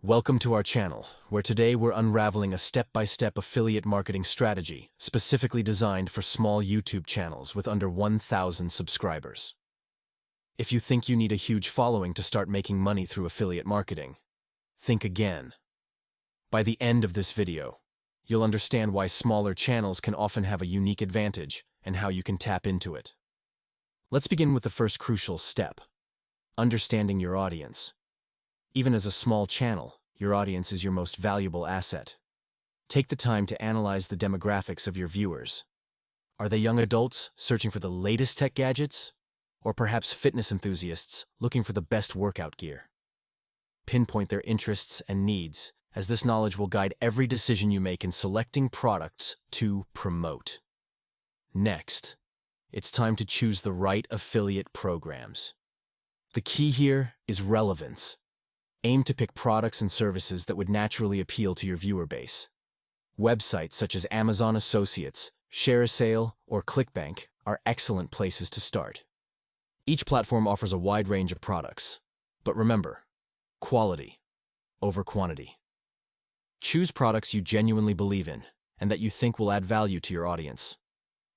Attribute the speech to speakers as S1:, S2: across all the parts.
S1: Welcome to our channel, where today we're unraveling a step-by-step affiliate marketing strategy specifically designed for small YouTube channels with under 1,000 subscribers. If you think you need a huge following to start making money through affiliate marketing, think again. By the end of this video, you'll understand why smaller channels can often have a unique advantage and how you can tap into it. Let's begin with the first crucial step: understanding your audience. Even as a small channel, your audience is your most valuable asset. Take the time to analyze the demographics of your viewers. Are they young adults searching for the latest tech gadgets? Or perhaps fitness enthusiasts looking for the best workout gear? Pinpoint their interests and needs, as this knowledge will guide every decision you make in selecting products to promote. Next, it's time to choose the right affiliate programs. The key here is relevance. Aim to pick products and services that would naturally appeal to your viewer base. Websites such as Amazon Associates, ShareASale, or ClickBank are excellent places to start. Each platform offers a wide range of products, but remember, quality over quantity. Choose products you genuinely believe in and that you think will add value to your audience.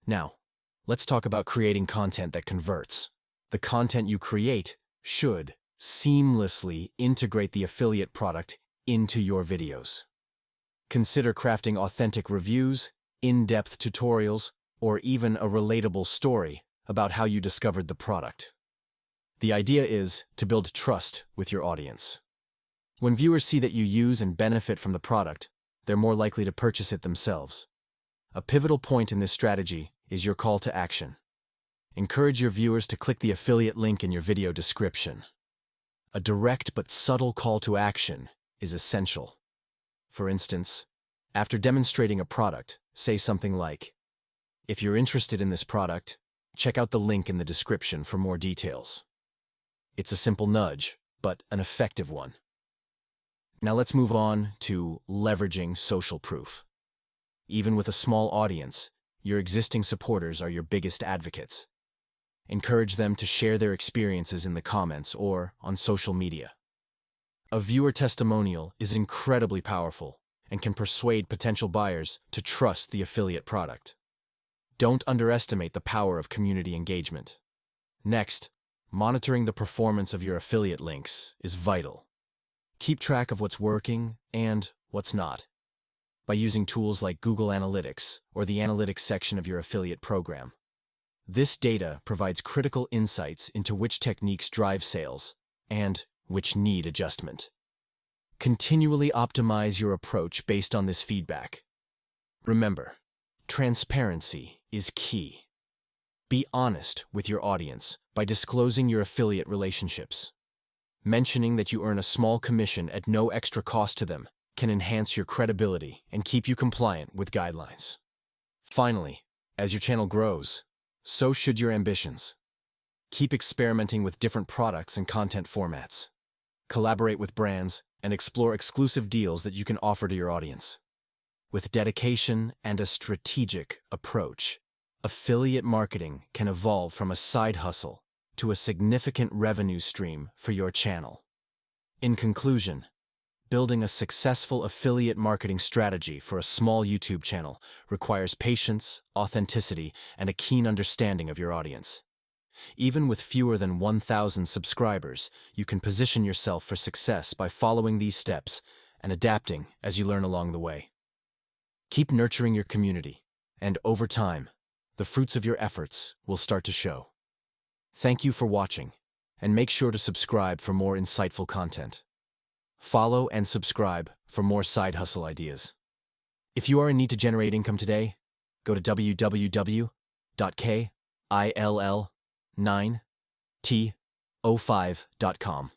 S1: Now, let's talk about creating content that converts. The content you create should seamlessly integrate the affiliate product into your videos. Consider crafting authentic reviews, in-depth tutorials, or even a relatable story about how you discovered the product. The idea is to build trust with your audience. When viewers see that you use and benefit from the product, they're more likely to purchase it themselves. A pivotal point in this strategy is your call to action. Encourage your viewers to click the affiliate link in your video description. A direct but subtle call to action is essential. For instance, after demonstrating a product, say something like, "If you're interested in this product, check out the link in the description for more details." It's a simple nudge, but an effective one. Now let's move on to leveraging social proof. Even with a small audience, your existing supporters are your biggest advocates. Encourage them to share their experiences in the comments or on social media. A viewer testimonial is incredibly powerful and can persuade potential buyers to trust the affiliate product. Don't underestimate the power of community engagement. Next, monitoring the performance of your affiliate links is vital. Keep track of what's working and what's not by using tools like Google Analytics or the analytics section of your affiliate program. This data provides critical insights into which techniques drive sales and which need adjustment. Continually optimize your approach based on this feedback. Remember, transparency is key. Be honest with your audience by disclosing your affiliate relationships. Mentioning that you earn a small commission at no extra cost to them can enhance your credibility and keep you compliant with guidelines. Finally, as your channel grows, so should your ambitions. Keep experimenting with different products and content formats. Collaborate with brands and explore exclusive deals that you can offer to your audience. With dedication and a strategic approach, affiliate marketing can evolve from a side hustle to a significant revenue stream for your channel. In conclusion, building a successful affiliate marketing strategy for a small YouTube channel requires patience, authenticity, and a keen understanding of your audience. Even with fewer than 1,000 subscribers, you can position yourself for success by following these steps and adapting as you learn along the way. Keep nurturing your community, and over time, the fruits of your efforts will start to show. Thank you for watching, and make sure to subscribe for more insightful content. Follow and subscribe for more side hustle ideas. If you are in need to generate income today, go to www.kill9t05.com.